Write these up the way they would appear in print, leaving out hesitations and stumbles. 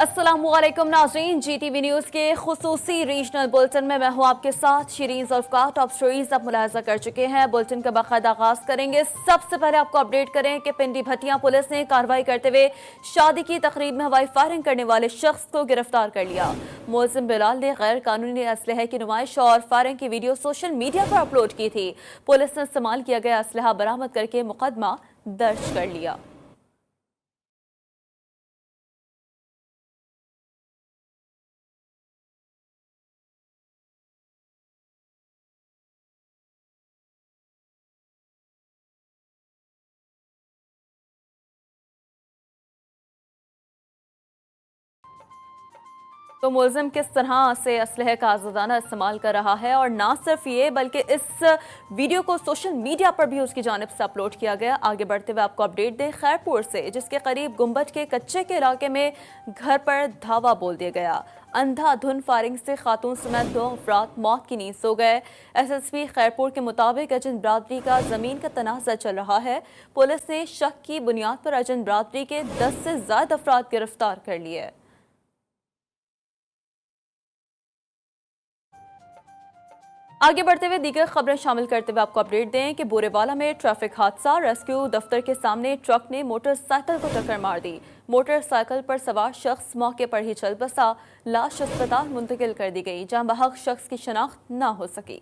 अस्सलामुअलैकुम नाज़रीन, GTV news के खुसूसी रीजनल बुलेटिन में मैं हूं आपके साथ शिरीन ज़ुल्फ़कार। टॉप स्टोरीज आप मुलाहिज़ा कर चुके हैं। बुलेटिन का बाकायदा आगाज़ करेंगे। सबसे पहले आपको अपडेट करें कि पिंडी भटिया पुलिस ने कार्रवाई करते हुए शादी की तकरीब में हवाई फायरिंग करने वाले शख्स को गिरफ्तार कर लिया। मुलजिम बिलाल ने गैर कानूनी असलहे की नुमाइश और फायरिंग की वीडियो सोशल मीडिया पर अपलोड की थी। पुलिस ने इस्तेमाल किया गया असलहा बरामद करके मुकदमा दर्ज कर लिया। तो मुलजिम किस तरह से असलहे का आज़ादाना इस्तेमाल कर रहा है, और ना सिर्फ ये बल्कि इस वीडियो को सोशल मीडिया पर भी उसकी जानिब से अपलोड किया गया। आगे बढ़ते हुए आपको अपडेट दें खैरपुर से, जिसके करीब गुंबद के कच्चे के इलाके में घर पर धावा बोल दिया गया। अंधाधुन फायरिंग से खातून समेत 2 अफराद मौत की नींद सो गए। SSP खैरपुर के मुताबिक अजन बरादरी का जमीन का तनाज़ा चल रहा है। पुलिस ने शक की बुनियाद पर अजन बरादरी के 10 से ज्यादा अफराद गिरफ्तार कर लिए। आगे बढ़ते हुए दीगर खबरें शामिल करते हुए आपको अपडेट दें कि बोरेवाला में ट्रैफिक हादसा। रेस्क्यू दफ्तर के सामने ट्रक ने मोटरसाइकिल को टक्कर मार दी। मोटरसाइकिल पर सवार शख्स मौके पर ही चल बसा। लाश अस्पताल मुंतकिल कर दी गई, जहां बहक शख्स की शनाख्त न हो सकी।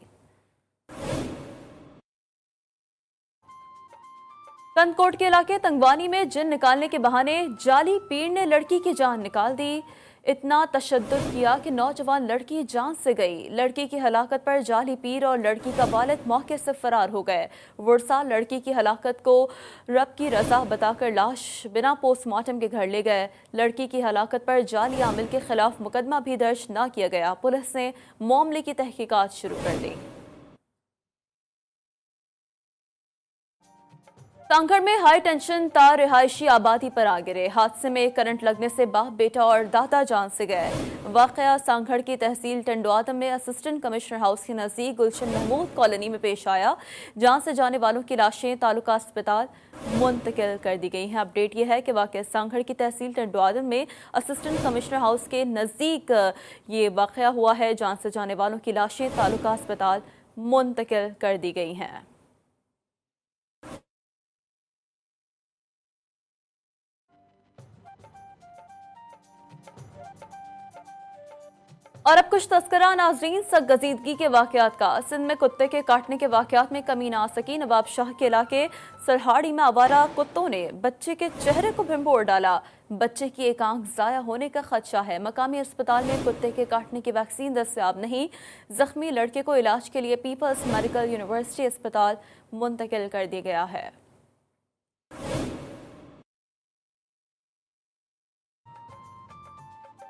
कंदकोट के इलाके तंगवानी में जिन निकालने के बहाने जाली पीर ने लड़की की जान निकाल दी। इतना तशद्दुद किया कि नौजवान लड़की जान से गई। लड़की की हलाकत पर जाली पीर और लड़की का वालिद मौके से फरार हो गए। वर्षा लड़की की हलाकत को रब की रजा बताकर लाश बिना पोस्टमार्टम के घर ले गए। लड़की की हलाकत पर जाली आमिल के खिलाफ मुकदमा भी दर्ज न किया गया। पुलिस ने मामले की तहकीकात शुरू कर दी। सांगड़ में हाई टेंशन तार रिहायशी आबादी पर आ गिरे। हादसे में करंट लगने से बाप बेटा और दादा जान से गए। वाकया सांगड़ की तहसील टंडवादम में असिस्टेंट कमिश्नर हाउस के नजदीक गुलशन महमूद कॉलोनी में पेश आया। जान से जाने वालों की लाशें तालुका अस्पताल मुंतकिल कर दी गई हैं। अपडेट यह है कि वाकया सांगड़ की तहसील टंडवादम में असिस्टेंट कमिश्नर हाउस के नजदीक ये वाकया हुआ है। जान से जाने वालों की लाशें तालुका अस्पताल मुंतकिल कर दी गई हैं। और अब कुछ तस्करा नाजरीन सरगजीदगी के वाकयात का। सिंध में कुत्ते के काटने के वाकयात में कमी ना आ सकी। नवाब शाह के इलाके सरहाड़ी में आवारा कुत्तों ने बच्चे के चेहरे को भिंबोड़ डाला। बच्चे की एक आंख जाया होने का खदशा है। मकामी अस्पताल में कुत्ते के काटने की वैक्सीन दस्तयाब नहीं। जख्मी लड़के को इलाज के लिए पीपल्स मेडिकल यूनिवर्सिटी अस्पताल मुंतकिल कर दिया गया है।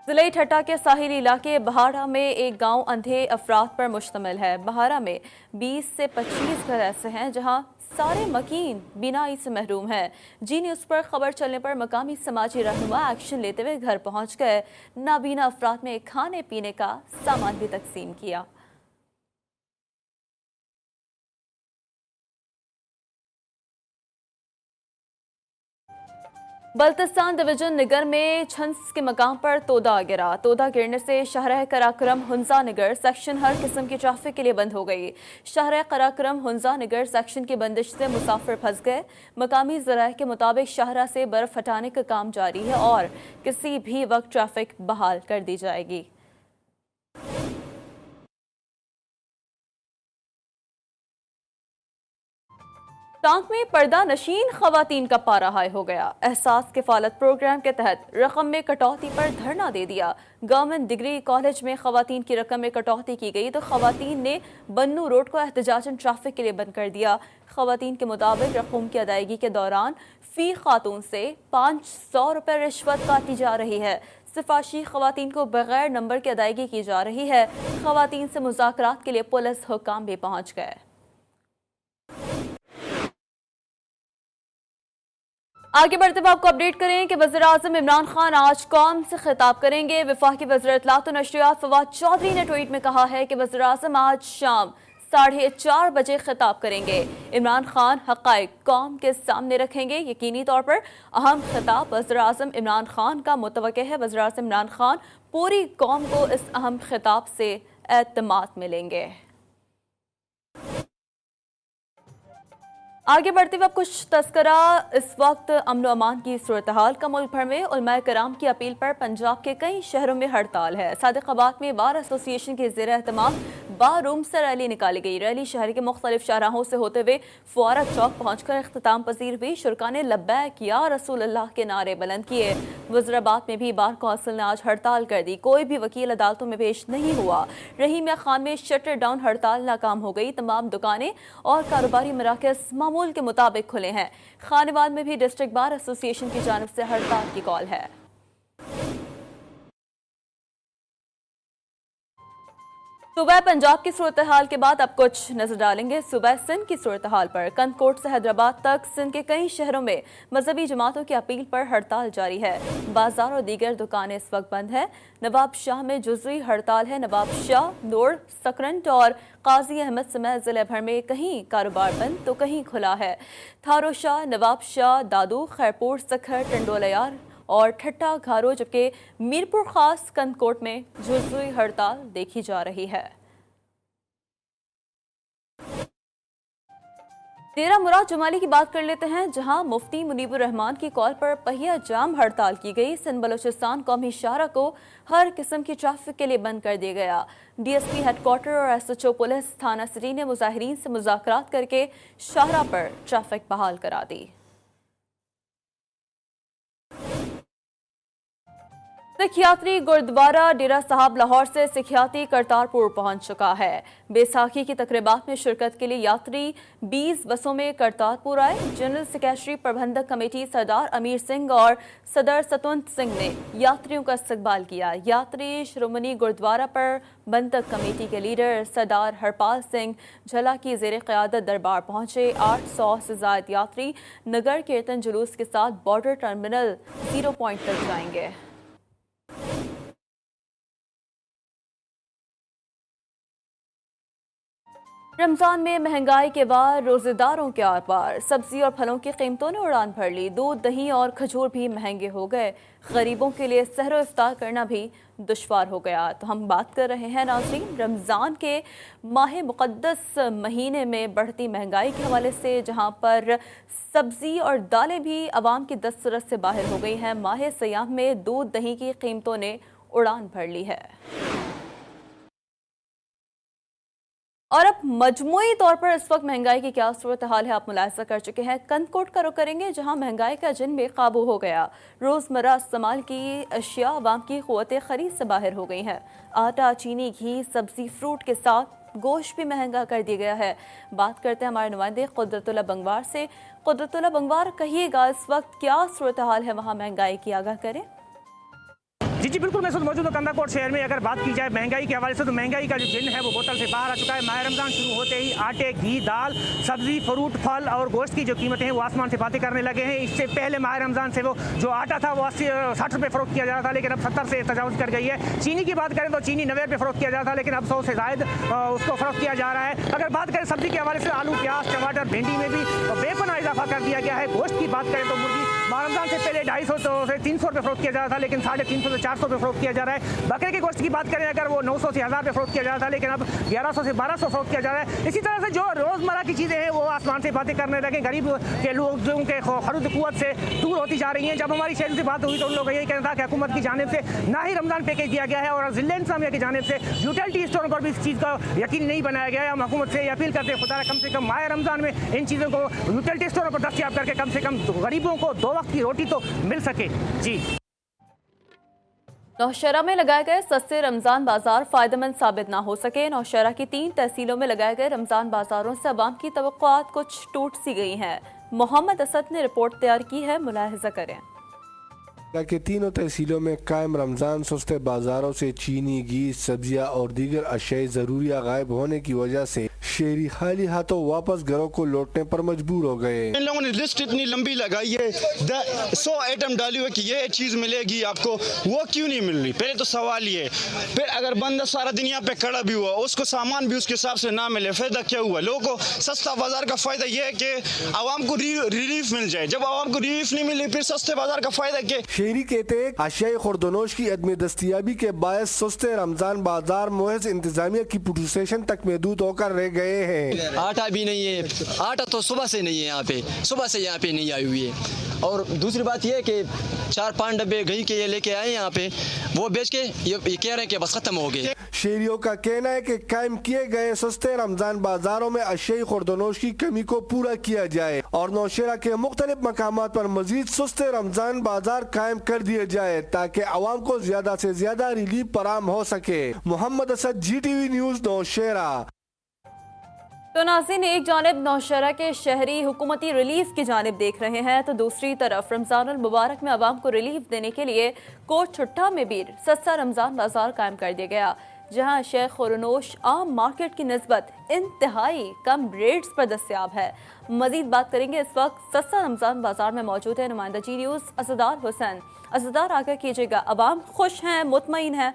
जिले ठट्टा के साहिली इलाके बहारा में एक गांव अंधे अफराद पर मुश्तमिल है। बहारा में 20 से 25 घर ऐसे हैं जहां सारे मकीन बीनाई से महरूम हैं। जी न्यूज़ पर खबर चलने पर मकामी समाजी रहनुमा एक्शन लेते हुए घर पहुंच गए। नाबीना अफराद में खाने पीने का सामान भी तकसीम किया। बल्तिस्तान डिवीजन निगर में छंस के मकाम पर तोदा गिरा। तोदा गिरने से शाहराह कराक्रम हुंजा निगर सेक्शन हर किस्म की ट्रैफिक के लिए बंद हो गई। शाहराह कराक्रम हुंजा निगर सेक्शन की बंदिश से मुसाफिर फंस गए। मकामी ज़राए के मुताबिक शाहराह से बर्फ हटाने का काम जारी है और किसी भी वक्त ट्रैफिक बहाल कर दी जाएगी। टांक में पर्दा नशीन खवातीन का पारा हाई हो गया। एहसास किफालत प्रोग्राम के तहत रकम में कटौती पर धरना दे दिया। गवर्नमेंट डिग्री कॉलेज में खवातीन की रकम में कटौती की गई तो खवातीन ने बन्नू रोड को एहतजाजन ट्रैफिक के लिए बंद कर दिया। खवातीन के मुताबिक रकम की अदायगी के दौरान फी खातून से 500 रुपये रिश्वत काटी जा रही है। सिफारशी खवातीन को बगैर नंबर की अदायगी की जा रही है। खवातीन से मुज़ाकरात के लिए पुलिस हुक्काम भी पहुंच गए। आगे बढ़ते हुए आपको अपडेट करें कि वज़ीर आज़म इमरान खान आज कौम से खिताब करेंगे। वफाकी वज़ीर इत्तलात व नशरियात फवाद चौधरी ने ट्वीट में कहा है कि वज़ीर आज़म आज शाम 4:30 बजे खिताब करेंगे। इमरान खान हक़ाइक़ कौम के सामने रखेंगे। यकीनी तौर पर अहम खिताब वज़ीर-ए-आज़म इमरान खान का मुतवक्किल है। वज़ीर-ए-आज़म इमरान खान पूरी कौम को इस अहम खिताब से एतमाद मिलेंगे। आगे बढ़ते हुए कुछ तस्करा इस वक्त अमन अमान की सूरत हाल का। मुल्क भर में उलमाए कराम की अपील पर पंजाब के कई शहरों में हड़ताल है। सादिकाबाद में बार एसोसिएशन के ज़ेर एहतमाम बार रूम से रैली निकाली गई। रैली शहर के मुख्तलिफ शाहराहों से होते हुए फुआरा चौक पहुंचकर इख्तिताम पजीर हुई। शुरका ने लब्बैक या रसूल अल्लाह के नारे बुलंद किए। वज़ीराबाद में भी बार कौंसिल ने आज हड़ताल कर दी। कोई भी वकील अदालतों में पेश नहीं हुआ। रहीमिया खान में शटर डाउन हड़ताल नाकाम हो गई। तमाम दुकानें और कारोबारी मराकज़ मामूल के मुताबिक खुले हैं। खानेवाल में भी डिस्ट्रिक्ट बार एसोसिएशन की जानिब से हड़ताल की कॉल है। सुबह पंजाब की सूरत हाल के बाद अब कुछ नजर डालेंगे सुबह सिंध की सूरत हाल पर। कंदकोट से हैदराबाद तक सिंध के कई शहरों में मजहबी जमातों की अपील पर हड़ताल जारी है। बाजार और दीगर दुकानें इस वक्त बंद है। नवाब शाह में जुज़वी हड़ताल है। नवाब शाह, नूर, सकरंट और काजी अहमद समेत जिले भर में कहीं कारोबार बंद तो कहीं खुला है। थारो शाह, नवाब शाह, दादू, खैरपुर, सखर, टंडोलयार और ठट्टा घारो, जबकि मीरपुर खास कंदकोट में जुज़वी हड़ताल देखी जा रही है। डेरा मुराद जमाली की बात कर लेते हैं, जहां मुफ्ती मुनीबुर रहमान की कॉल पर पहिया जाम हड़ताल की गई। सिंध बलोचिस्तान कौमी शाहरा को हर किस्म की ट्रैफिक के लिए बंद कर दिया गया। डीएसपी हेडक्वार्टर और एसएचओ पुलिस थाना सिटी ने मुजाहिरीन से मुज़ाकरात करके शाहरा पर ट्रैफिक बहाल करा दी। सिख यात्री गुरुद्वारा डेरा साहब लाहौर से सिख यात्री करतारपुर पहुंच चुका है। बैसाखी की तकरीबात में शिरकत के लिए यात्री 20 बसों में करतारपुर आए। जनरल सेक्रेटरी प्रबंधक कमेटी सरदार अमीर सिंह और सदर सतवंत सिंह ने यात्रियों का इस्तकबाल किया। यात्री श्रोमणी गुरुद्वारा प्रबंधक कमेटी के लीडर सरदार हरपाल सिंह झला की ज़ेर क़यादत दरबार पहुंचे। 800 से ज़ायद यात्री नगर कीर्तन जुलूस के साथ बॉर्डर टर्मिनल 0 पॉइंट तक जाएंगे। रमजान में महंगाई के बाद रोजेदारों के आर पार। सब्जी और फलों की कीमतों ने उड़ान भर ली। दूध, दही और खजूर भी महंगे हो गए। गरीबों के लिए सहरो इफ्तार करना भी दुश्वार हो गया। तो हम बात कर रहे हैं नाज़रीन रमज़ान के माह मुक़द्दस महीने में बढ़ती महंगाई के हवाले से, जहां पर सब्जी और दालें भी आवाम की दस्तरस से बाहर हो गई हैं। माह सयाम में दूध, दही की कीमतों ने उड़ान भर ली है। और अब मजमूई तौर पर इस वक्त महंगाई की क्या सूरत हाल है आप मुलाहिजा कर चुके हैं। कंदकोट का रुख करेंगे, जहां महंगाई का जिन बेकाबू हो गया। रोज़मर्रा इस्तेमाल की अशिया अवाम की क़ुव्वत ख़रीद से बाहर हो गई हैं। आटा, चीनी, घी, सब्जी, फ्रूट के साथ गोश्त भी महंगा कर दिया गया है। बात करते हैं हमारे नुमाइंदे कुदरतुल्लाह बंगवार से। कुदरतुल्लाह बंगवार, कहिएगा इस वक्त क्या सूरत हाल है वहाँ महंगाई की, आगाह करें। जी बिल्कुल, मैं मौजूद हूँ कंदाकोट शहर में। अगर बात की जाए महंगाई के हवाले से, तो महंगाई का जो जिन है वो बोतल से बाहर आ चुका है। माह रमज़ान शुरू होते ही आटे, घी, दाल, सब्जी, फ्रूट, फल और गोश्त की जो कीमतें हैं वो आसमान से बातें करने लगे हैं। इससे पहले माह रमज़ान से वो जो आटा था वो 80-60 रुपये फ़रोख्त किया जा रहा था, लेकिन अब 70 से तजावुज़ कर गई है। चीनी की बात करें तो चीनी 90 रुपये फ़रोख्त किया जा रहा था, लेकिन अब 100 से ज़ायद उसको फ़रोख्त किया जा रहा है। अगर बात करें सब्जी के हवाले से, आलू, प्याज, टमाटर, भिंडी में भी बेपनाह इजाफा कर दिया गया है। गोश्त की बात करें तो मुर्गी माह रमज़ान से पहले 250 से 300 रुपये फ़रोख्त किया जा रहा था, लेकिन 350 से 400 रुपये फ़रोख्त किया जा रहा है। बकरे के गोश्त की बात करें अगर, वो 900 से 1000 रुपये फ़रोख्त किया जा रहा था, लेकिन अब 1100 से 1200 फ़रोख्त किया जा रहा है। इसी तरह से जो रोज़मर्रा की चीज़ें हैं वो आसमान से बातें करने लगे। गरीब के लोगों के खरीद क़ुव्वत से दूर होती जा रही हैं। जब हमारी शहर से बात हुई तो उन लोगों का यही कहना था कि हुकूमत की जानिब से ना ही रमज़ान पैकेज दिया गया है और ज़िले इंतज़ामिया की जानिब से यूटिलिटी स्टोरों पर भी इस चीज़ का यकीन नहीं बनाया गया है। हम हुकूमत से अपील करते हैं, खुदा कम से कम माह रमज़ान में इन चीज़ों को यूटिलिटी स्टोरों पर दस्तयाब करके कम से कम गरीबों को 2 वक्त की रोटी तो मिल सके। जी, नौशहरा में लगाए गए सस्ते रमज़ान बाजार फ़ायदेमंद साबित ना हो सके। नौशहरा की 3 तहसीलों में लगाए गए रमज़ान बाजारों से अवाम की तवक्कुआत कुछ टूट सी गई हैं। मोहम्मद असद ने रिपोर्ट तैयार की है, मुलाहिजा करें। कि तीनों तहसीलों में कायम रमज़ान सस्ते बाजारों से चीनी, घी, सब्जियां और दीगर अशियाई ज़रूरिया गायब होने की वजह से शहरी खाली हाथों वापस घरों को लौटने पर मजबूर हो गए। इन लोगों ने लिस्ट इतनी लंबी लगाई है, 100 आइटम डाली हुई कि ये चीज़ मिलेगी आपको, वो क्यों नहीं मिल रही? पहले तो सवाल ये। फिर अगर बंदा सारा दिन यहाँ पे खड़ा भी हुआ, उसको सामान भी उसके हिसाब से ना मिले, फायदा क्या हुआ? लोगों को सस्ता बाजार का फायदा ये है कि आवाम को रिलीफ मिल जाए। जब आवाम को रिलीफ नहीं मिली, फिर सस्ते बाजार का फायदा क्या? शहरी कहते हैं अशियाई खुर्दनोश की अदमी दस्तियाबी के बायस सस्ते रमजान बाजार महज इंतजामिया की प्रोसेसन तक महदूद होकर रह गए हैं। आटा भी नहीं है, आटा तो सुबह से नहीं है यहाँ पे, सुबह से यहाँ पे नहीं आई हुई है। और दूसरी बात ये है कि 4-5 डब्बे घी के ये लेके आए यहाँ पे, वो बेच के ये कह रहे हैं कि बस खत्म हो गए। शहरियों का कहना है कि कायम किए गए सस्ते रमजान बाजारों में अशियाई खुर्दनोश की कमी को पूरा किया जाए और नौशेरा के मुख्तलिफ मकामात पर मजीद सस्ते रमजान बाजार कायम कर दिए जाए ताकि आवाम को ज्यादा से ज्यादा रिलीफ फराहम हो सके। Mohammad Asad, GTV news, Nowshera. तो नाज़रीन, एक जानिब नौशहरा के शहरी हुकूमती रिलीफ की जानिब देख रहे हैं तो दूसरी तरफ रमज़ानुल मुबारक में आवाम को रिलीफ देने के लिए कोट छुट्टा में भी सस्ता रमज़ान बाजार कायम कर दिया गया, जहां शेख खुर्दनोश आम मार्केट की निस्बत इंतहाई कम रेट्स पर दस्तयाब है। मजीद बात करेंगे, इस वक्त सस्ता रमज़ान बाजार में मौजूद है नुमाइंदा जी न्यूज़ असदार हुसैन। असदार, आगाह कीजिएगा, अवाम खुश हैं, मुतमईन है?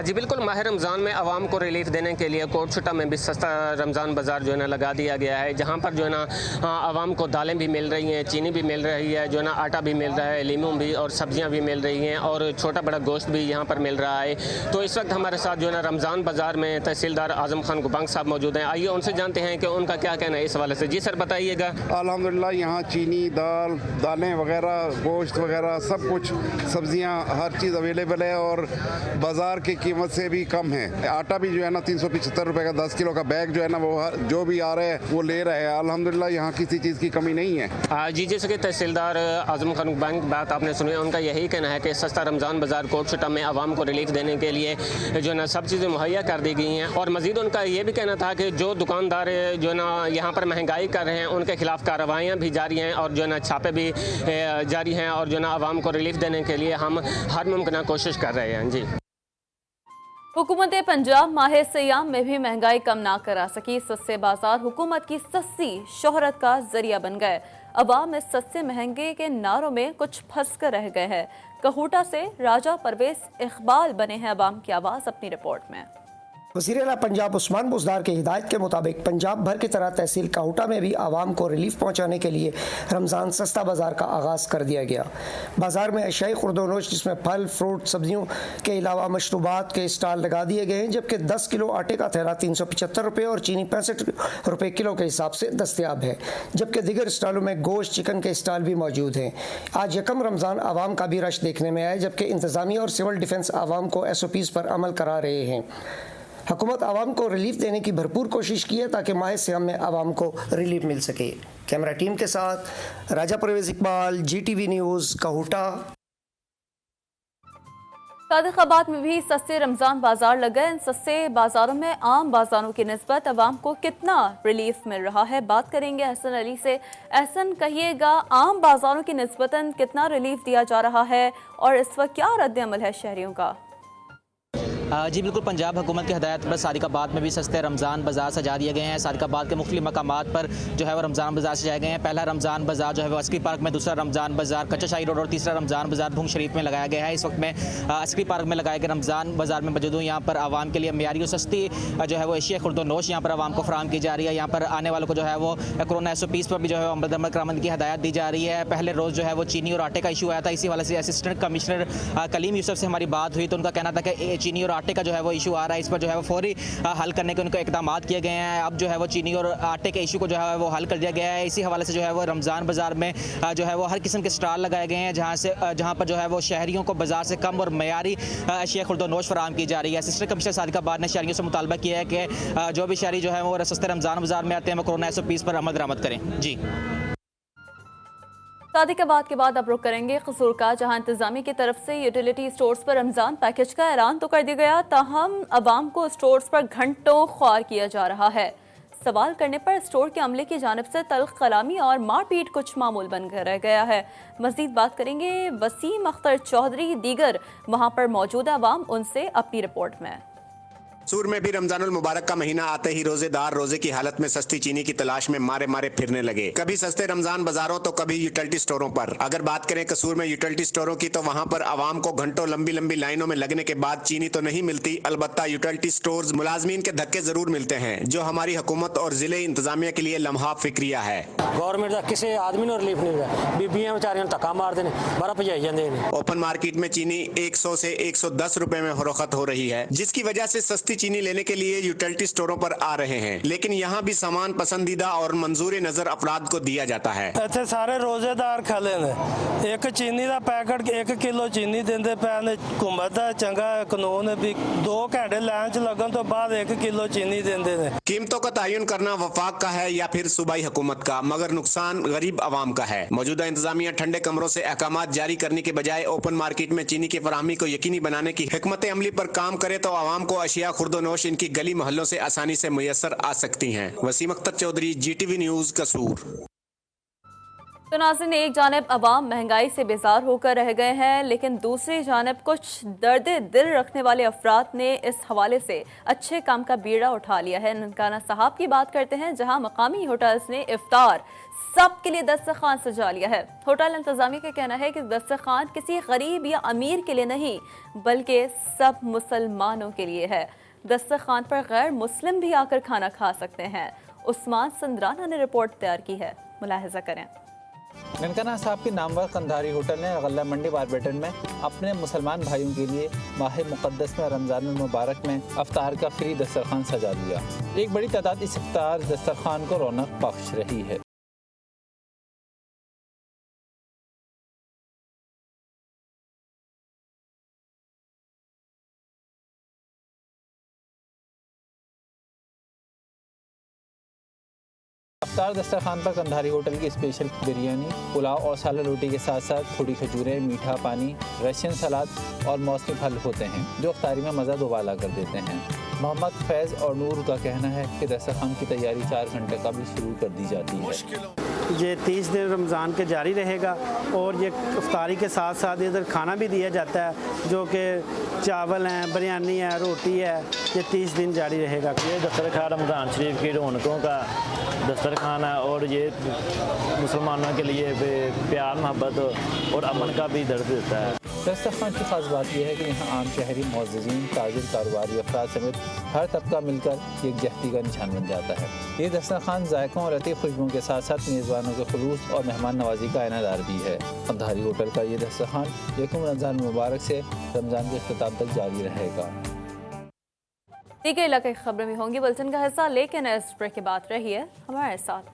जी बिल्कुल, माह रमज़ान में आवाम को रिलीफ देने के लिए कोट छुट्टा में भी सस्ता रमज़ान बाज़ार जो है ना लगा दिया गया है, जहाँ पर जो है ना आवाम को दालें भी मिल रही हैं, चीनी भी मिल रही है, जो है ना आटा भी मिल रहा है, लीमू भी और सब्जियाँ भी मिल रही हैं और छोटा बड़ा गोश्त भी यहाँ पर मिल रहा है। तो इस वक्त हमारे साथ जो है ना रमज़ान बाज़ार में तहसीलदार आज़म खान गुबांग साहब मौजूद हैं। आइए उनसे जानते हैं कि उनका क्या कहना है इस हवाले से। जी सर, बताइएगा। अल्हम्दुलिल्लाह यहाँ चीनी, दालें वगैरह, गोश्त वगैरह सब कुछ, सब्जियाँ, हर चीज़ अवेलेबल है और बाज़ार की कीमत से भी कम है। आटा भी जो है ना 375 रुपए का 10 किलो का बैग जो है ना वो जो भी आ रहे हैं वो ले रहे हैं। अल्हम्दुलिल्लाह यहाँ किसी चीज़ की कमी नहीं है। जी, जैसे कि तहसीलदार आज़म खान गुबांग बात आपने सुनी, उनका यही कहना है कि सस्ता रमज़ान बाज़ार कोट छुट्टा में आवाम को रिलीफ देने के लिए जो है ना सब चीज़ें मुहैया कर दी गई हैं और मज़ीद उनका ये भी कहना था कि जो दुकानदार जो है ना यहाँ पर महंगाई कर रहे हैं उनके खिलाफ कार्रवाइयाँ भी जारी हैं और जो है ना छापे भी जारी हैं और जो है ना आवाम को रिलीफ देने के लिए हम हर मुमकिन कोशिश कर रहे हैं। जी, हुकूमत पंजाब माह सियाम में भी महंगाई कम ना करा सकी। सस्ते बाजार हुकूमत की सस्ती शोहरत का जरिया बन गए। अवाम इस सस्ते महंगे के नारों में कुछ फंस कर रह गए हैं। कहूटा से राजा परवेज इकबाल बने हैं अवाम की आवाज़ अपनी रिपोर्ट में। वज़ीर-ए-आला पंजाब उस्मान बुज़दार की हिदायत के मुताबिक पंजाब भर की तरह तहसील काहुटा में भी आवाम को रिलीफ पहुँचाने के लिए रमज़ान सस्ता बाज़ार का आगाज़ कर दिया गया। बाज़ार में अशियाई खुर्दनोश जिसमें फल, फ्रूट, सब्जियों के अलावा मशरूबात के स्टॉल लगा दिए गए हैं, जबकि 10 किलो आटे का थैला 375 रुपये और चीनी 65 रुपये किलो के हिसाब से दस्तयाब है, जबकि दीगर स्टॉलों में गोश्त, चिकन के स्टॉल भी मौजूद हैं। आज यकम रमज़ान आवाम का भी रश देखने में आया, जबकि इंतज़ामिया और सिविल डिफेंस आवाम को SOPs पर अमल करा रहे हैं। हुकूमत आवाम को रिलीफ देने की भरपूर कोशिश की है ताकि माह सियाम में आवाम को रिलीफ मिल सके। कैमरा टीम के साथ राजा परवेज इकबाल, GTV न्यूज़, कहूटा। सादिकाबाद में भी सस्ते रमज़ान बाजार लगे। इन सस्ते बाजारों में आम बाजारों की निस्बत आवाम को कितना रिलीफ मिल रहा है, बात करेंगे एहसन अली से। एहसन, कहिएगा, आम बाजारों की निस्बतन कितना रिलीफ दिया जा रहा है और इस वक्त क्या रद्द-ए-अमल है शहरियों का? जी बिल्कुल, पंजाब हुकूमत की हदायत पर सादिकाबाद में भी सस्ते रमज़ान बाज़ार सजा दिए गए हैं। सादिकाबाद के मुख्तलिफ मकामात पर जो है वो रमज़ान बाज़ार सजाए गए हैं। पहला रमज़ान बाज़ार जो है वो अस्करी पार्क में, दूसरा रमज़ान बाज़ार कच्चा शाही रोड और तीसरा रमज़ान बाज़ार भूंग शरीफ में लगाया गया है। इस वक्त मैं अस्करी पार्क में लगाए गए रमज़ान बाज़ार में मौजूद हूँ। यहाँ पर आवाम के लिए मेयारी और सस्ती जो है वो अशिया खुर्दनोश यहाँ पर आवाम को फराहम की जा रही है। यहाँ पर आने वालों को जो है वो कोरोना SOPs पर भी जो है अमल करामद की हदायत दी जा रही है। पहले रोज़ जो है वो चीनी और आटे का इशू आया था, इसी वाले से असिस्टेंट कमिश्नर कलीम यूसुफ से हमारी बात हुई तो उनका कहना था कि चीनी और आटे का जो है वो इशू आ रहा है, इस पर जो है वो फौरी हल करने के उनको इकदाम किए गए हैं। अब जो है वो चीनी और आटे के इशू को जो है वो हल कर दिया गया है। इसी हवाले से जो है वो रमज़ान बाज़ार में जो है वो हर किस्म के स्टॉल लगाए गए हैं, जहाँ पर जो है वो शहरियों को बाज़ार से कम और मयारी अशिया खुर्दनोश फराहम की जा रही है। असिस्टेंट कमिश्नर सादिकाबाद ने शहरियों से मुतालबा किया है कि जो भी शहरी जो है वो सस्ते रमज़ान बाज़ार में आते हैं वो कोरोना SOPs पर अमल दरामद करें। जी, सादिकाबाद के बाद अब रुक करेंगे कसूर का, जहां इंतजामी की तरफ से यूटिलिटी स्टोर्स पर रमज़ान पैकेज का ऐलान तो कर दिया गया, ताहम अवाम को स्टोर्स पर घंटों ख्वार किया जा रहा है। सवाल करने पर स्टोर के अमले की जानिब से तल्ख कलामी और मारपीट कुछ मामूल बनकर रह गया है। मज़ीद बात करेंगे वसीम अख्तर चौधरी, दीगर वहां पर मौजूद अवाम, उनसे अपनी रिपोर्ट में। कसूर में भी रमजानुल मुबारक का महीना आते ही रोजेदार रोजे की हालत में सस्ती चीनी की तलाश में मारे मारे फिरने लगे। कभी सस्ते रमजान बाजारों तो कभी यूटिलिटी स्टोरों पर। अगर बात करें कसूर में यूटिलिटी स्टोरों की तो वहां पर आवाम को घंटों लंबी लंबी लाइनों में लगने के बाद चीनी तो नहीं मिलती, अलबत्ता यूटिलिटी स्टोर्स मुलाजमीन के धक्के जरूर मिलते हैं, जो हमारी हुकूमत और जिले इंतजामिया के लिए लम्हा फिक्रिया है। गवर्नमेंट का किसी आदमी को रिलीफ नहीं हुआ, बीबियां बेचारियां धक्का मारते हैं, बारह भजाई जाते हैं। ओपन मार्केट में चीनी 100 से 110 रुपए में फरोख्त हो रही है, जिसकी वजह से सस्ती चीनी लेने के लिए यूटिलिटी स्टोरों पर आ रहे हैं, लेकिन यहाँ भी सामान पसंदीदा और मंजूर नजर अफराद को दिया जाता है। ਇੱਥੇ ਸਾਰੇ ਰੋਜ਼ੇਦਾਰ ਖਲੇ ਨੇ, ਇੱਕ ਚੀਨੀ ਦਾ ਪੈਕਟ 1 ਕਿਲੋ ਚੀਨੀ ਦਿੰਦੇ ਪਏ ਨੇ। ਹੁਕੂਮਤ ਦਾ ਚੰਗਾ ਕਾਨੂੰਨ ਹੈ ਵੀ 2 ਘੰਟੇ ਲਾਈਨ 'ਚ ਲੱਗਣ ਤੋਂ ਬਾਅਦ 1 किलो चीनी देंदे ने। कीमतों का तयन करना वफाक का है या फिर सूबाई हुकूमत का, मगर नुकसान गरीब आवाम का है। मौजूदा इंतजामिया ठंडे कमरों से अहकामात जारी करने के बजाय ओपन मार्केट में चीनी की फराहमी को यकीनी बनाने की हिकमत अमली पर काम करे तो आवाम को अशिया खुर्दोनोश इनकी गली मोहल्लों से आसानी से मुयसर आ सकती हैं। वसीम अख्तर चौधरी, GTV न्यूज, कसूर। तो नाज़रीन, एक जानिब अवाम महंगाई से बेजार होकर रह गए हैं, लेकिन दूसरी जानिब कुछ दर्द दिल रखने वाले अफराद ने इस हवाले से अच्छे काम का बीड़ा उठा लिया है। ननकाना साहब की बात करते हैं, जहां मकामी होटल्स ने इफ्तार सबके लिए दस्तरखान सजा लिया है। होटल इंतजामिया का कहना है कि दस्तरखान किसी गरीब या अमीर के लिए नहीं, बल्कि सब मुसलमानों के लिए है। दस्तरखान पर गैर मुस्लिम भी आकर खाना खा सकते हैं। उस्मान संदराना ने रिपोर्ट तैयार की है, मुलाहिजा करें। ननकाना साहब के नामवर कंधारी होटल ने गल्ला मंडी बारबेटन में अपने मुसलमान भाइयों के लिए माह मुक़द्दस में रमज़ानुल मुबारक में अफ्तार का फ्री दस्तरखान सजा दिया। एक बड़ी तादाद इस इफ्तार दस्तरखान को रौनक बख्श रही है। अफ्तार दस्तरखान पर कंधारी होटल की स्पेशल बिरयानी, पुलाव और सालन रोटी के साथ साथ थोड़ी खजूरें, मीठा पानी, रशियन सलाद और मौसमी फल होते हैं, जो अफ्तारी में मज़ा दोबाला कर देते हैं। मोहम्मद फैज़ और नूर का कहना है कि दस्तरखान की तैयारी 4 घंटे कबल शुरू कर दी जाती है। ये 30 दिन रमज़ान के जारी रहेगा और ये इफ्तारी के साथ साथ इधर खाना भी दिया जाता है, जो कि चावल हैं, बिरयानी है, रोटी है। ये 30 दिन जारी रहेगा। ये दस्तरखान रमज़ान शरीफ की रौनकों का दस्तरखान है और ये मुसलमानों के लिए प्यार, मोहब्बत और अमन का भी दर्द देता है। दस्तरखान की खास बात यह है कि यहाँ आम शहरी, मुअज़्ज़िज़ीन, ताजिर, कारोबारी अफराद समेत हर तबका मिलकर यकजहती का निशान बन जाता है। ये दस्तरखान जायकों और लतीफ़ खुशबुओं के साथ साथ मेज़बानों के खुलूस और मेहमान नवाजी का अनादार भी है। कंधारी होटल का ये दस्तरखान यकम रमज़ान मुबारक से रमज़ान के इख्तिताम तक जारी रहेगा। दीगर इलाके की खबरें भी होंगी बुलेटिन का हिस्सा, लेकिन इस ब्रेक के बाद रहिए हमारे साथ।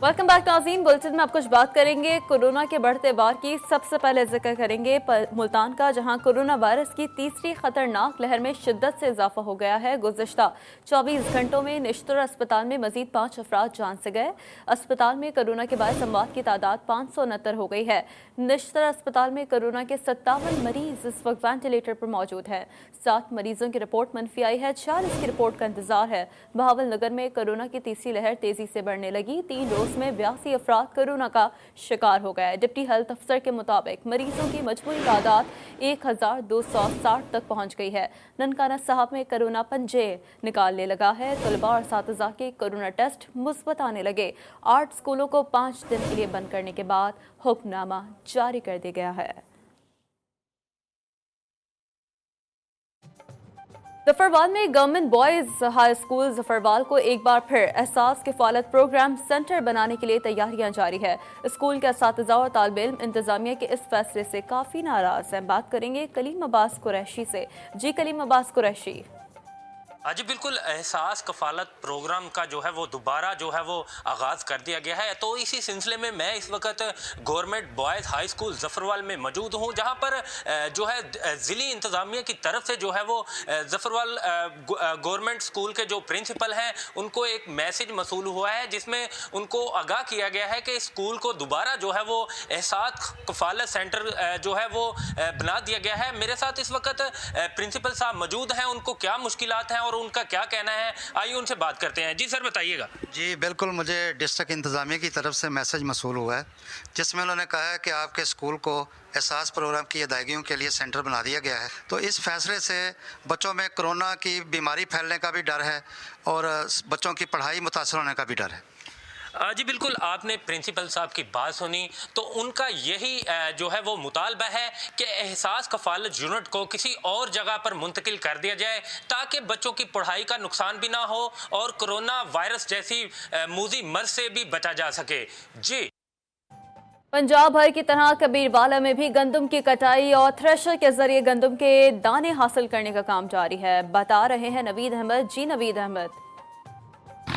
वेलकम बैक नाज़रीन। बुलेटिन में आप कुछ बात करेंगे कोरोना के बढ़ते बार की। सबसे पहले जिक्र करेंगे मुल्तान का, जहां कोरोना वायरस की तीसरी खतरनाक लहर में शिद्दत से इजाफा हो गया है। गुज़िश्ता 24 घंटों में निश्तर अस्पताल में मजीद 5 अफराद जान से गए। अस्पताल में कोरोना के बायस अमवात की तादाद 569 हो गई है। निश्तर अस्पताल में कोरोना के 57 मरीज इस वक्त वेंटिलेटर पर मौजूद हैं। 7 मरीजों की रिपोर्ट मनफी आई है, 40 की रिपोर्ट का इंतजार है। बहावल नगर में कोरोना की तीसरी लहर तेजी से बढ़ने लगी। 3 रोज में 82 अफराद कोरोना का शिकार हो गए। डिप्टी हेल्थ अफसर के मुताबिक मरीजों की मजबूरी तादाद 1260 तक पहुंच गई है। ननकाना साहब में कोरोना पंजे निकालने लगा है। तलबा और सातिज़ा के कोरोना टेस्ट मुस्बत आने लगे। 8 स्कूलों को 5 दिन के लिए बंद करने के बाद हुक्मनामा जारी कर दिया गया है। जफरवाल में government boys high school Zafarwal को एक बार फिर एहसास किफ़ालत प्रोग्राम सेंटर बनाने के लिए तैयारियां जारी है। स्कूल के असातिज़ा और तालिब इल्म इंतजामिया के इस फैसले से काफ़ी नाराज़ हैं। बात करेंगे कलीम अब्बास कुरैशी से। जी कलीम अब्बास कुरैशी। जी बिल्कुल, एहसास कफ़ालत प्रोग्राम का जो है वो दोबारा जो है वो आगाज़ कर दिया गया है। तो इसी सिलसिले में मैं इस वक्त गवर्नमेंट बॉयज़ हाई स्कूल ज़फ़रवाल में मौजूद हूँ, जहाँ पर जो है ज़िली इंतज़ामिया की तरफ से जो है वो ज़फ़रवाल गवर्नमेंट स्कूल के जो प्रिंसिपल हैं उनको एक मैसेज मसूल हुआ है, जिसमें उनको आगाह किया गया है कि स्कूल को दोबारा जो है वो एहसास कफ़ालत सेंटर जो है वो बना दिया गया है। मेरे साथ इस वक्त प्रिंसिपल साहब मौजूद हैं, उनको क्या मुश्किलात हैं और उनका क्या कहना है, आइए उनसे बात करते हैं। जी सर बताइएगा। जी बिल्कुल, मुझे डिस्ट्रिक्ट इंतज़ामिया की तरफ से मैसेज मसूल हुआ है, जिसमें उन्होंने कहा है कि आपके स्कूल को एहसास प्रोग्राम की अदायगियों के लिए सेंटर बना दिया गया है। तो इस फैसले से बच्चों में कोरोना की बीमारी फैलने का भी डर है और बच्चों की पढ़ाई मुतासर होने का भी डर है। जी बिल्कुल, आपने प्रिंसिपल साहब की बात सुनी, तो उनका यही जो है वो मुतालबा है कि एहसास कफ़ालत यूनिट को किसी और जगह पर मुंतकिल कर दिया जाए, ताकि बच्चों की पढ़ाई का नुकसान भी ना हो और कोरोना वायरस जैसी मूजी मर्ज से भी बचा जा सके। जी पंजाब भर की तरह कबीरवाला में भी गंदम की कटाई और थ्रेशर के जरिए गंदम के दाने हासिल करने का काम जारी है, बता रहे हैं नवीद अहमद। जी नवीद अहमद।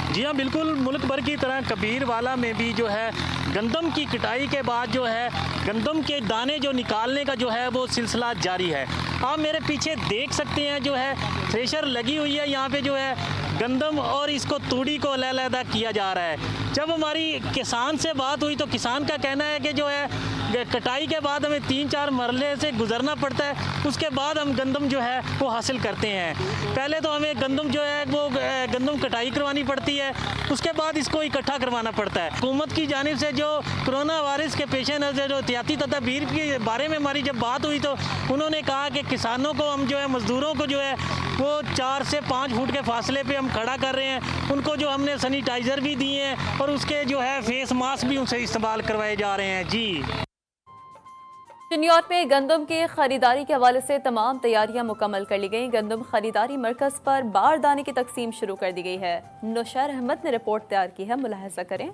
जी हाँ बिल्कुल, मुल्क भर की तरह कबीरवाला में भी जो है गंदम की कटाई के बाद जो है गंदम के दाने जो निकालने का जो है वो सिलसिला जारी है। आप मेरे पीछे देख सकते हैं जो है थ्रेशर लगी हुई है, यहाँ पे जो है गंदम और इसको तूड़ी को अलग-अलग किया जा रहा है। जब हमारी किसान से बात हुई तो किसान का कहना है कि जो है कटाई के बाद हमें 3-4 मरहले से गुजरना पड़ता है, उसके बाद हम गंदम जो है वो हासिल करते हैं। पहले तो हमें गंदम जो है वो गंदम कटाई करवानी पड़ती है, उसके बाद इसको इकट्ठा करवाना पड़ता है। हुकूमत की जानिब से जो कोरोना वायरस के पेश नज़र जो एहतियाती तदबीर के बारे में हमारी जब बात हुई तो उन्होंने कहा कि किसानों को हम जो है मज़दूरों को जो है वो 4 से 5 फुट के फासले पे हम खड़ा कर रहे हैं। उनको जो हमने सैनिटाइज़र भी दिए हैं और उसके जो है फेस मास्क भी उनसे इस्तेमाल करवाए जा रहे हैं। जी चिन्यौर में गंदम की खरीदारी के हवाले से तमाम तैयारियां मुकम्मल कर ली गई। गंदम खरीदारी मरकज पर बारदाने की तकसीम शुरू कर दी गई है। नुशैर अहमद ने रिपोर्ट तैयार की है, मुलाहिजा करें।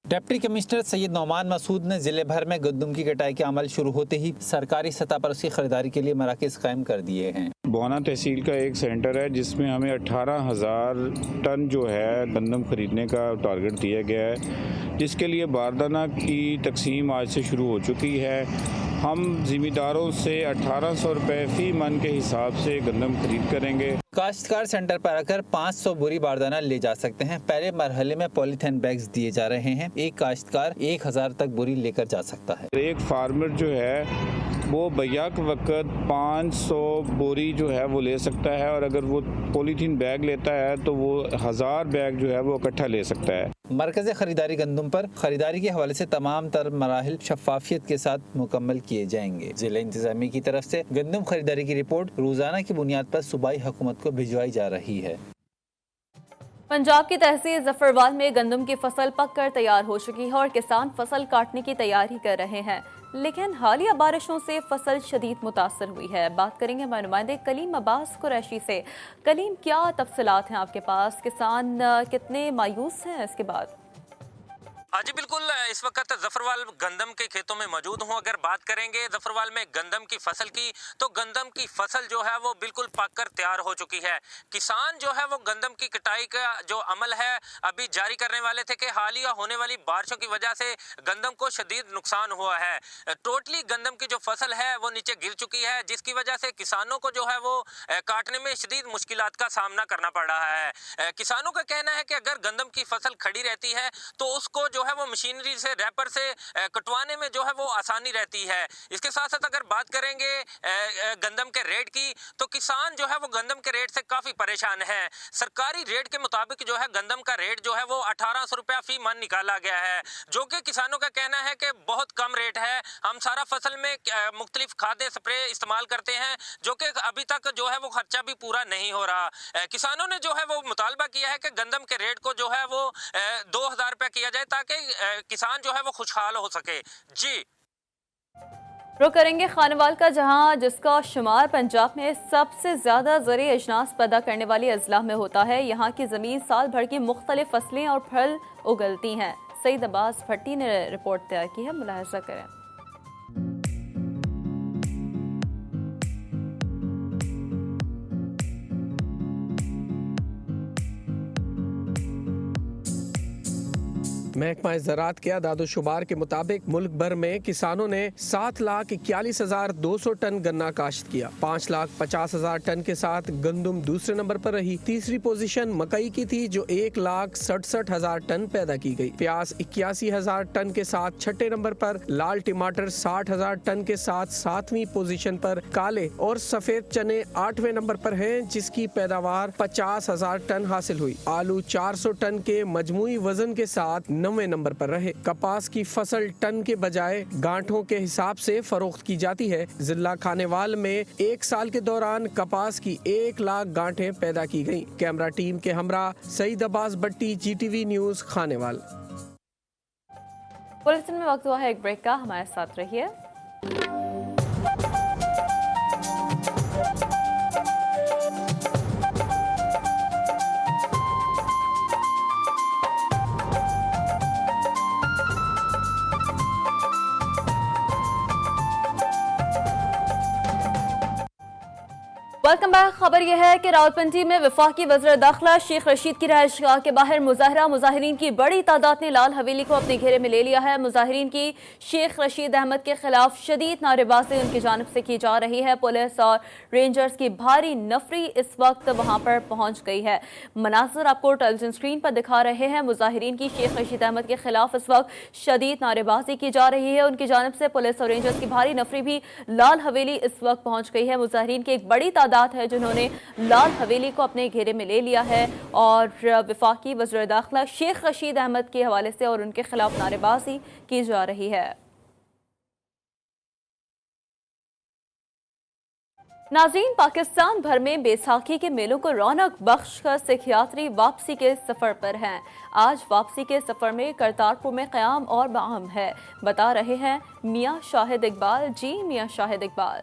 डिप्टी कमिश्नर सैयद नौमान मसूद ने जिले भर में गंदम की कटाई के अमल शुरू होते ही सरकारी सतह पर उसकी खरीदारी के लिए मराकज़ कायम कर दिए हैं। बोना तहसील का एक सेंटर है जिसमें हमें 18,000 टन जो है गंदम खरीदने का टारगेट दिया गया है, जिसके लिए बारदाना की तकसीम आज से शुरू हो चुकी है। हम ज़िम्मेदारों से 1800 रुपये फ़ी मन के हिसाब से गंदम खरीद करेंगे। काश्तकार सेंटर पर आकर 500 बोरी बारदाना ले जा सकते हैं। पहले मरहले में पॉलीथीन बैग्स दिए जा रहे हैं। एक काश्तकार 1000 तक बोरी लेकर जा सकता है। एक फार्मर जो है वो बैक वक्त 500 बोरी जो है वो ले सकता है, और अगर वो पॉलीथीन बैग लेता है तो वो 1000 बैग जो है वो इकट्ठा ले सकता है। मरकज़ खरीदारी गंदम पर खरीदारी के हवाले से तमाम तर मराहिल शफाफियत के साथ मुकम्मल किए जाएंगे। जिला इंतजामिया की तरफ से गंदम खरीदारी की रिपोर्ट रोजाना की बुनियाद पर सूबाई हुकूमत को भिजवाई जा रही है। पंजाब की तहसील ज़फ़रवाल में गंदम की फसल पककर तैयार हो चुकी है और किसान फसल काटने की तैयारी कर रहे हैं, लेकिन हालिया बारिशों से फसल शदीद मुतासर हुई है। बात करेंगे हमारे नुमाइंदे कलीम अब्बास कुरैशी से। कलीम, क्या तफसीलात हैं आपके पास? किसान कितने मायूस हैं इसके बाद? जी बिल्कुल, इस वक्त ज़फ़रवाल गंदम के खेतों में मौजूद हूँ। अगर बात करेंगे ज़फ़रवाल में गंदम की फसल की, तो गंदम की फसल जो है वो बिल्कुल पककर तैयार हो चुकी है। किसान जो है वो गंदम की कटाई का जो अमल है अभी जारी करने वाले थे कि हालिया होने वाली बारिशों की वजह से गंदम को शदीद नुकसान हुआ है। टोटली गंदम की जो फसल है वो नीचे गिर चुकी है, जिसकी वजह से किसानों को जो है वो काटने में शदीद मुश्किलात का सामना करना पड़ रहा है। किसानों का कहना है कि अगर गंदम की फसल खड़ी रहती है तो उसको जो है वो मशीनरी से रैपर से कटवाने में जो है वो आसानी रहती है। इसके साथ साथ अगर बात करेंगे गंदम के रेट की, तो किसान जो है वो गंदम के रेट से काफ़ी परेशान है। सरकारी रेट के मुताबिक जो है गंदम का रेट जो है वो 1800 रुपया फ़ी मन निकाला गया है, जो कि किसानों का कहना है कि बहुत कम रेट है। हम सारा फसल में मुख्तलिफ खाद्य स्प्रे इस्तेमाल करते हैं, जो कि अभी तक जो है वो खर्चा भी पूरा नहीं हो रहा। किसानों ने जो है वो मुतालबा किया है कि गंदम के रेट को जो है वो 2000 रुपया किया जाए, ताकि किसान जो है वो खुशहाल हो सके। जी रुक करेंगे खानवाल का, जहां जिसका शुमार पंजाब में सबसे ज्यादा ज़रूरी अजनास पैदा करने वाली अजला में होता है। यहाँ की ज़मीन साल भर की मुख्तलिफ फसलें और फल उगलती हैं। सईद अब्बास भट्टी ने रिपोर्ट तैयार की है, मुलाहिजा करें। महकमा ज़राअत के आदाद-ओ-शुमार के मुताबिक मुल्क भर में किसानों ने 7,41,200 टन गन्ना काश्त किया। 5,50,000 टन के साथ गंदम दूसरे नंबर पर रही। तीसरी पोजीशन मकई की थी जो 1,67,000 टन पैदा की गई। प्याज 81,000 टन के साथ छठे नंबर पर, लाल टमाटर 60,000 टन के साथ 7वीं पोजीशन पर, काले और सफेद चने 8वें नंबर पर हैं जिसकी पैदावार 50,000 टन हासिल हुई। आलू 400 टन के मजमूई वजन के साथ 9वें नंबर पर रहे। कपास की फसल टन के बजाय गांठों के हिसाब से फरोख्त की जाती है। जिला खानेवाल में एक साल के दौरान कपास की 1 लाख गांठें पैदा की गयी। कैमरा टीम के हमरा सईद अब्बास भट्टी, GTV न्यूज, खानेवाल। बुलेटिन में वक्त हुआ है एक ब्रेक का, हमारे साथ रहिए। Welcome back. खबर यह है कि रावलपिंडी में वफाकी वज़ीर दाखिला शेख रशीद की रहायशगाह के बाहर मुजाहिरीन की बड़ी तादाद ने लाल हवेली को अपने घेरे में ले लिया है। मुजाहिरीन की शेख रशीद अहमद के खिलाफ शदीद नारेबाजी उनकी जानिब से की जा रही है। पुलिस और रेंजर्स की भारी नफरी इस वक्त वहां पर पहुंच गई है। मनाज़िर आपको टेलीविजन स्क्रीन पर दिखा रहे हैं। मुजाहिरीन की शेख रशीद अहमद के खिलाफ इस वक्त शदीद नारेबाजी की जा रही है। उनकी जानिब से पुलिस और रेंजर्स की भारी नफरी भी लाल हवेली इस वक्त पहुंच गई है। मुजाहिरीन की एक बड़ी तादाद है जिन्होंने लाल हवेली को अपने घेरे में ले लिया है और वफाकी वज़ीर दाखिला शेख रशीद अहमद के हवाले से और उनके खिलाफ नारेबाजी की जा रही है। नाज़रीन, पाकिस्तान भर में बैसाखी के मेलों को रौनक बख्श कर सिख यात्री वापसी के सफर पर हैं। आज वापसी के सफर में करतारपुर में क़याम और बाम है, बता रहे हैं मियां शाहिद इकबाल। जी मियां शाहिद इकबाल।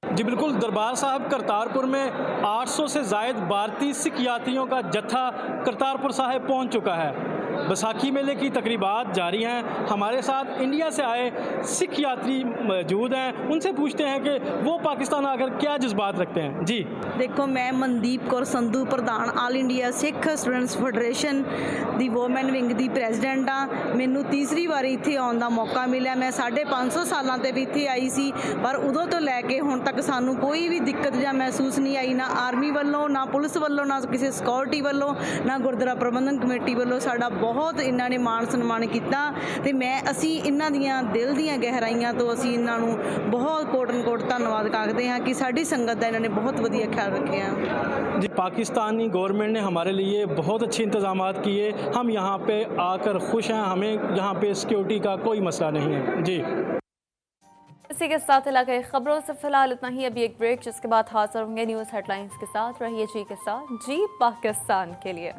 जी बिल्कुल, दरबार साहब करतारपुर में 800 से ज़ायद भारतीय सिख यात्रियों का जत्था करतारपुर साहिब पहुंच चुका है। बैसाखी मेले की तकरीबात जारी हैं। हमारे साथ इंडिया से आए सिख यात्री मौजूद हैं, उनसे पूछते हैं कि वो पाकिस्तान आकर क्या जज्बात रखते हैं। जी देखो, मैं मनदीप कौर संधू, प्रधान All India Sikh Students Federation दी वोमेन विंग दी प्रेजिडेंट हाँ। मैनू तीसरी बार इत्थे आउण दा मौका मिला। मैं 550 सालों ते भी इत्थे आई सी, पर उदों तो लैके हुण तक सानू कोई भी दिक्कत या महसूस नहीं आई, ना आर्मी वालों, ना पुलिस वालों, ना किसी सिक्योरिटी वालों, ना गुरुद्वारा प्रबंधन कमेटी वालों। साडा बहुत इन्हां ने मान सन्मान किया ते मैं असी इन्हां दियां दिल दियां गहराइयां तो असी इन्हां नूं बहुत कोटन कोट धन्नवाद करते हैं कि साडी संगत दा इन्हां ने बहुत वधिया ख्याल रखा। जी, पाकिस्तानी गवर्नमेंट ने हमारे लिए बहुत अच्छे इंतजाम किए। हम यहाँ पे आकर खुश हैं, हमें यहाँ पे सिक्योरिटी का कोई मसला नहीं है। जी, इसी के साथ इलाके खबरों से फिलहाल इतना ही। अभी एक ब्रेक, जिसके बाद हाजिर होंगे न्यूज़ हेडलाइंस के साथ। रहिए जी के साथ, जी पाकिस्तान के लिए।